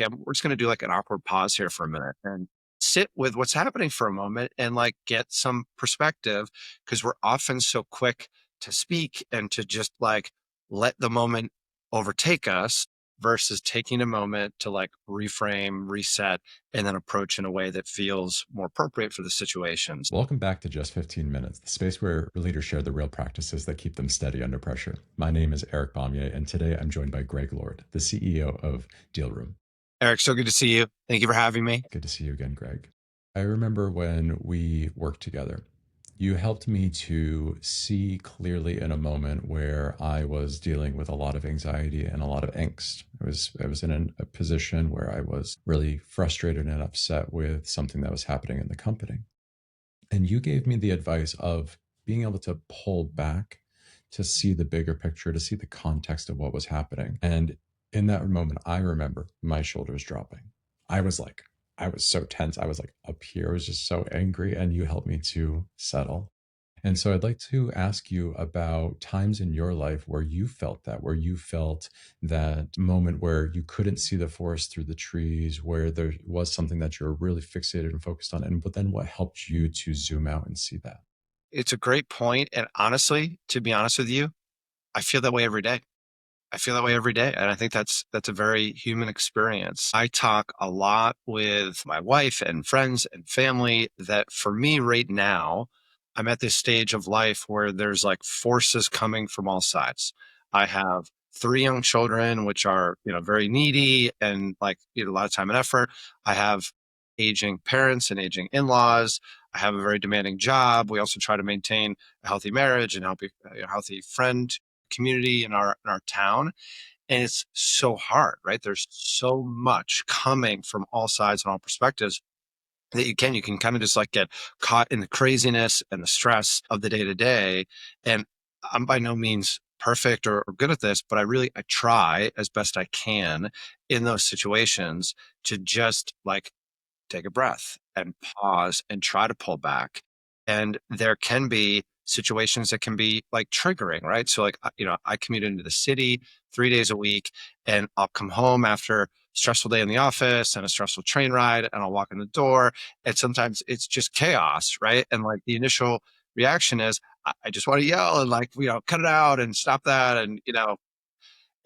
okay, we're just going to do like an awkward pause here for a minute and sit with what's happening for a moment and like get some perspective because we're often so quick to speak and to just like let the moment overtake us versus taking a moment to like reframe, reset, and then approach in a way that feels more appropriate for the situations. Welcome back to Just 15 Minutes, the space where leaders share the real practices that keep them steady under pressure. My name is Eric Bamier, and today I'm joined by Greg Lord, the CEO of Dealroom. Eric, so good to see you. Thank you for having me. Good to see you again, Greg. I remember when we worked together, you helped me to see clearly in a moment where I was dealing with a lot of anxiety and a lot of angst. I was in a position where I was really frustrated and upset with something that was happening in the company. And you gave me the advice of being able to pull back to see the bigger picture, to see the context of what was happening. And in that moment, I remember my shoulders dropping. I was like, I was so tense. I was like up here. I was just so angry. And you helped me to settle. And so I'd like to ask you about times in your life where you felt that, where you felt that moment where you couldn't see the forest through the trees, where there was something that you're really fixated and focused on. And but then what helped you to zoom out and see that? It's a great point. And honestly, to be honest with you, I feel that way every day. I feel that way every day. And I think that's a very human experience. I talk a lot with my wife and friends and family that for me right now, I'm at this stage of life where there's like forces coming from all sides. I have three young children, which are, very needy and like need a lot of time and effort. I have aging parents and aging in-laws. I have a very demanding job. We also try to maintain a healthy marriage and a healthy friend community in our town, and it's so hard, right? There's so much coming from all sides and all perspectives that you can kind of just like get caught in the craziness and the stress of the day to day. And I'm by no means perfect or good at this, but I try as best I can in those situations to just like take a breath and pause and try to pull back. And there can be situations that can be like triggering, right? So, like, I commute into the city 3 days a week and I'll come home after a stressful day in the office and a stressful train ride and I'll walk in the door. And sometimes it's just chaos, right? And like the initial reaction is, I just want to yell and like, cut it out and stop that.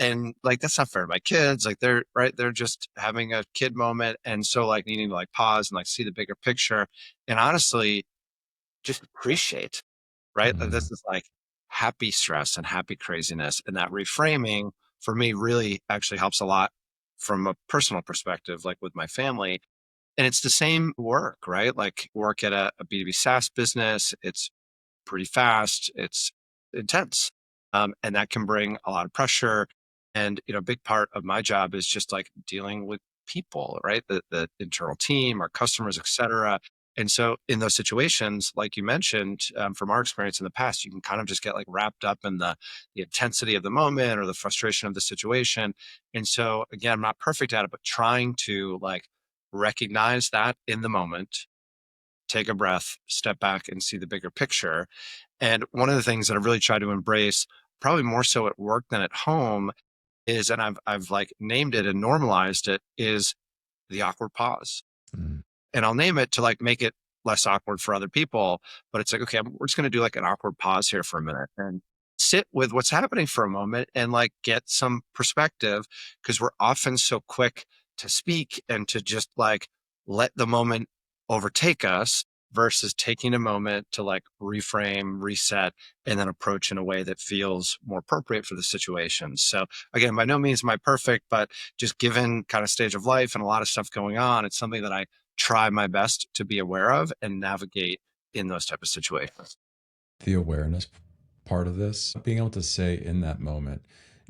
And like that's not fair to my kids. Like they're right, they're just having a kid moment. And so like needing to like pause and like see the bigger picture and honestly just appreciate, right? That Mm, this is like happy stress and happy craziness. And that reframing for me really actually helps a lot from a personal perspective, like with my family. And it's the same work, right? Like work at a B2B SaaS business. It's pretty fast. It's intense. And that can bring a lot of pressure. And, a big part of my job is just like dealing with people, right? The internal team, our customers, et cetera. And so in those situations, like you mentioned, from our experience in the past, you can kind of just get like wrapped up in the intensity of the moment or the frustration of the situation. And so again, I'm not perfect at it, but trying to like recognize that in the moment, take a breath, step back and see the bigger picture. And one of the things that I've really tried to embrace, probably more so at work than at home, is, and I've like named it and normalized it, is the awkward pause. mm. And I'll name it to like make it less awkward for other people. But it's like, okay, we're just going to do like an awkward pause here for a minute and sit with what's happening for a moment and like get some perspective because we're often so quick to speak and to just like let the moment overtake us versus taking a moment to like reframe, reset, and then approach in a way that feels more appropriate for the situation. So again, by no means am I perfect, but just given kind of stage of life and a lot of stuff going on, it's something that I try my best to be aware of and navigate in those type of situations. The awareness part of this, being able to say in that moment,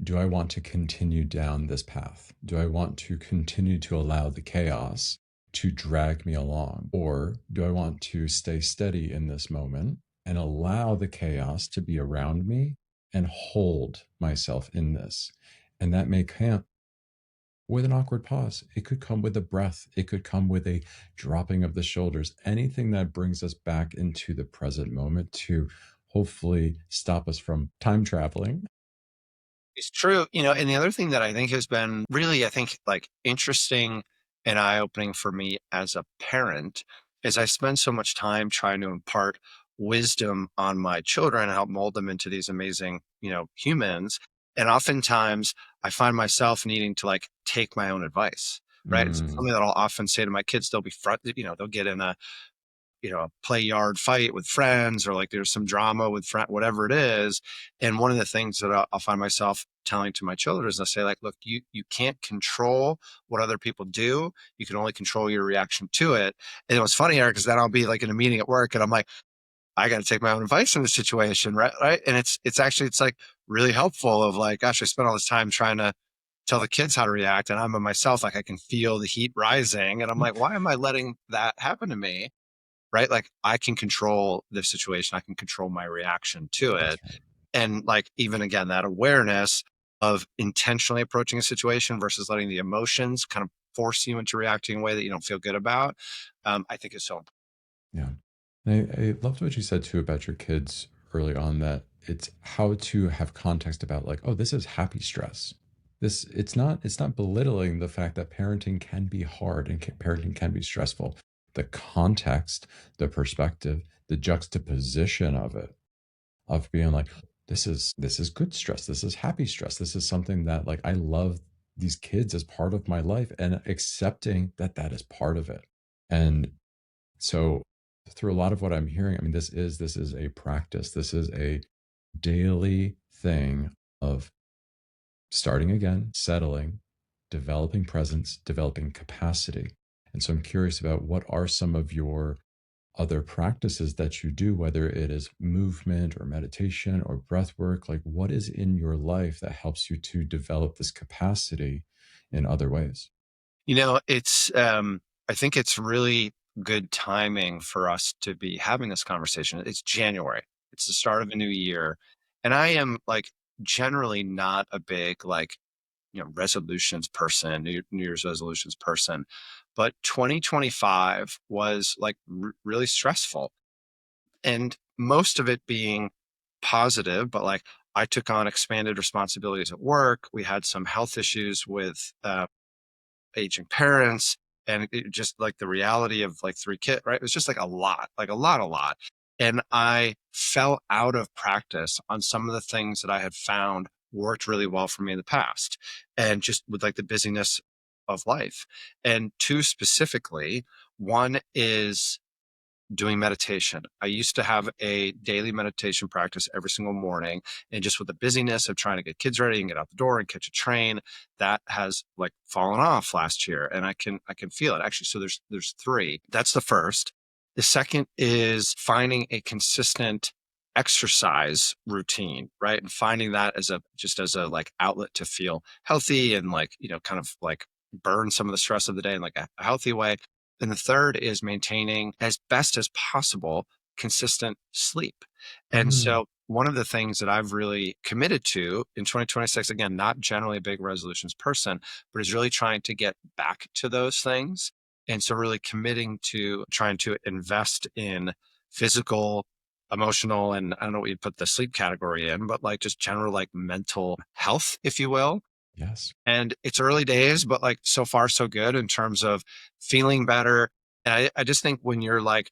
do I want to continue down this path? Do I want to continue to allow the chaos to drag me along? Or do I want to stay steady in this moment and allow the chaos to be around me and hold myself in this? And that may come with an awkward pause. It could come with a breath. It could come with a dropping of the shoulders. Anything that brings us back into the present moment to hopefully stop us from time traveling It's true, and the other thing that I think has been really, I think, like, interesting and eye-opening for me as a parent is I spend so much time trying to impart wisdom on my children and help mold them into these amazing, humans. And oftentimes I find myself needing to like take my own advice, right? It's Mm, something that I'll often say to my kids. They'll be they'll get in a play yard fight with friends, or like there's some drama with friend, whatever it is. And one of the things that I'll find myself telling to my children is I say, like, look, you can't control what other people do. You can only control your reaction to it. And it was funny, Eric, because then I'll be like in a meeting at work and I'm like, I got to take my own advice in this situation, right? Right. And it's like really helpful of like, gosh, I spent all this time trying to tell the kids how to react. And I'm a myself, like I can feel the heat rising. And I'm like, why am I letting that happen to me? Right? Like I can control the situation. I can control my reaction to that's it. right. And like, even again, that awareness of intentionally approaching a situation versus letting the emotions kind of force you into reacting in a way that you don't feel good about, I think is so important. Yeah. I loved what you said too about your kids early on, that it's how to have context about like, oh, this is happy stress. This it's not belittling the fact that parenting can be hard and parenting can be stressful. The context, the perspective, the juxtaposition of it, of being like, this is good stress, this is happy stress, this is something that like I love these kids as part of my life, and accepting that that is part of it. And so through a lot of what I'm hearing, I mean, this is a practice. This is a daily thing of starting again, settling, developing presence, developing capacity. And so I'm curious about what are some of your other practices that you do, whether it is movement or meditation or breath work, like what is in your life that helps you to develop this capacity in other ways? I think it's really good timing for us to be having this conversation. It's January. It's the start of a new year. And I am like generally not a big like, resolutions person, New Year's resolutions person. But 2025 was like really stressful, and most of it being positive, but like I took on expanded responsibilities at work. We had some health issues with aging parents, and just like the reality of like three kids, right? It was just like a lot, like a lot. And I fell out of practice on some of the things that I had found worked really well for me in the past, and just with like the busyness of life. And two specifically, one is doing meditation. I used to have a daily meditation practice every single morning. And just with the busyness of trying to get kids ready and get out the door and catch a train, that has like fallen off last year. And I can feel it actually. So there's three. That's the first. The second is finding a consistent exercise routine, right? And finding that as a just as a like outlet to feel healthy and like, kind of like burn some of the stress of the day in like a healthy way. And the third is maintaining as best as possible consistent sleep. And Mm, so one of the things that I've really committed to in 2026, again, not generally a big resolutions person, but is really trying to get back to those things. And so really committing to trying to invest in physical, emotional, and I don't know what you'd put the sleep category in, but like just general like mental health, if you will. yes. And it's early days, but like so far so good in terms of feeling better. And I just think when you're like,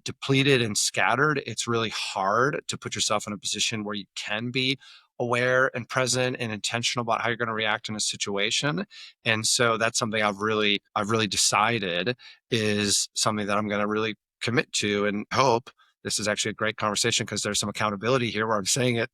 depleted and scattered, it's really hard to put yourself in a position where you can be aware and present and intentional about how you're going to react in a situation. And so that's something I've really decided is something that I'm going to really commit to, and hope this is actually a great conversation because there's some accountability here where I'm saying it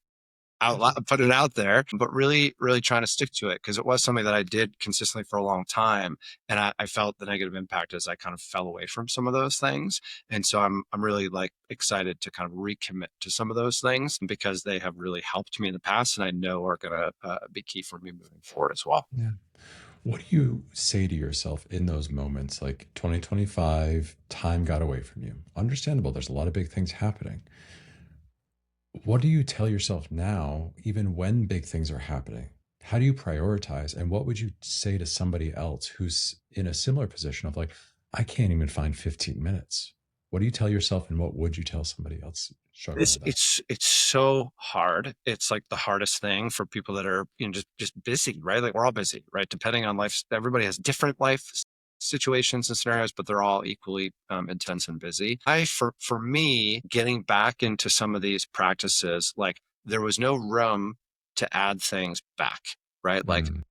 out loud, put it out there, but really, really trying to stick to it because it was something that I did consistently for a long time, and I felt the negative impact as I kind of fell away from some of those things. And so I'm really like excited to kind of recommit to some of those things because they have really helped me in the past, and I know are going to be key for me moving forward as well. Yeah. What do you say to yourself in those moments? Like 2025, time got away from you. Understandable. There's a lot of big things happening. What do you tell yourself now, even when big things are happening? How do you prioritize? And what would you say to somebody else who's in a similar position of like, I can't even find 15 minutes? What do you tell yourself and what would you tell somebody else struggling It's with that? it's it's so hard. It's like the hardest thing for people that are, just busy, right? Like we're all busy, right? Depending on life, everybody has different situations and scenarios, but they're all equally intense and busy. For me, getting back into some of these practices, like there was no room to add things back, right? Like Mm,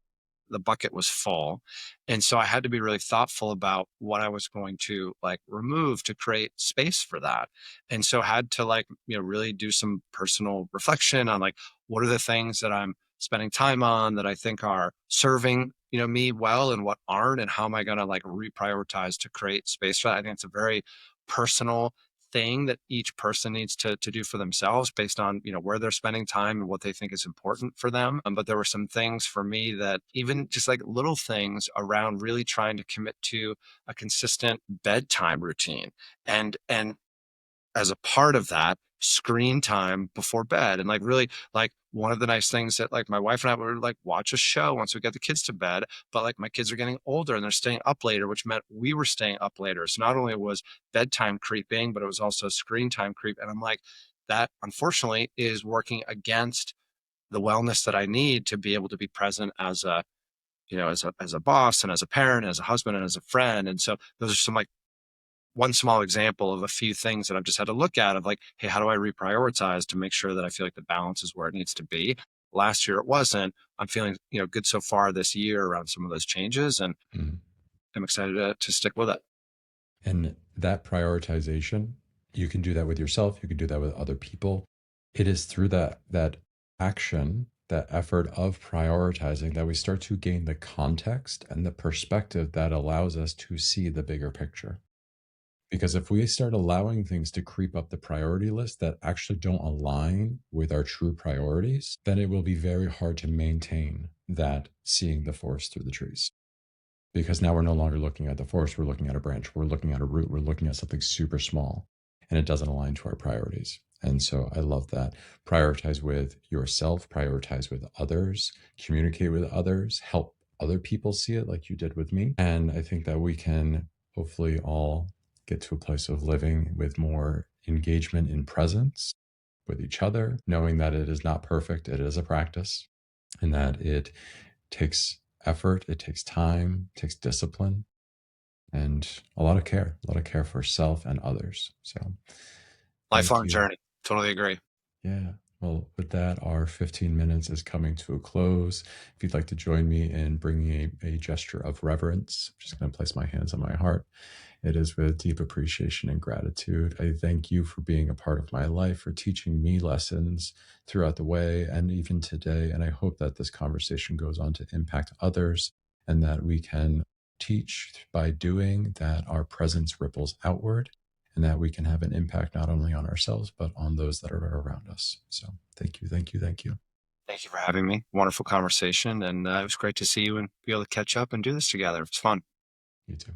the bucket was full. And so I had to be really thoughtful about what I was going to like remove to create space for that. And so had to like, really do some personal reflection on like what are the things that I'm spending time on that I think are serving, me well and what aren't, and how am I going to like reprioritize to create space for that. I think it's a very personal thing that each person needs to do for themselves based on where they're spending time and what they think is important for them. But there were some things for me that even just like little things around really trying to commit to a consistent bedtime routine, and as a part of that, screen time before bed. And like really like one of the nice things that like my wife and I would like watch a show once we get the kids to bed, but like my kids are getting older and they're staying up later, which meant we were staying up later. So not only was bedtime creeping, but it was also screen time creep. And I'm like, that unfortunately is working against the wellness that I need to be able to be present as a, as a boss and as a parent, as a husband and as a friend. And so those are some like one small example of a few things that I've just had to look at of like, hey, how do I reprioritize to make sure that I feel like the balance is where it needs to be? Last year it wasn't. I'm feeling, good so far this year around some of those changes, and mm. I'm excited to stick with it. And that prioritization, you can do that with yourself, you can do that with other people. It is through that action, that effort of prioritizing that we start to gain the context and the perspective that allows us to see the bigger picture. Because if we start allowing things to creep up the priority list that actually don't align with our true priorities, then it will be very hard to maintain that seeing the forest through the trees. Because now we're no longer looking at the forest, we're looking at a branch, we're looking at a root, we're looking at something super small, and it doesn't align to our priorities. And so I love that. Prioritize with yourself, prioritize with others, communicate with others, help other people see it like you did with me. And I think that we can hopefully all get to a place of living with more engagement in presence with each other, knowing that it is not perfect, it is a practice, and that it takes effort, it takes time, it takes discipline, and a lot of care for self and others. So thank Lifelong you. journey. Totally agree. Yeah. Well, with that, our 15 minutes is coming to a close. If you'd like to join me in bringing a gesture of reverence, I'm just going to place my hands on my heart. It is with deep appreciation and gratitude. I thank you for being a part of my life, for teaching me lessons throughout the way and even today. And I hope that this conversation goes on to impact others and that we can teach by doing, that our presence ripples outward and that we can have an impact not only on ourselves, but on those that are around us. So thank you, thank you, thank you. Thank you for having me. Wonderful conversation. And it was great to see you and be able to catch up and do this together. It's fun. You too.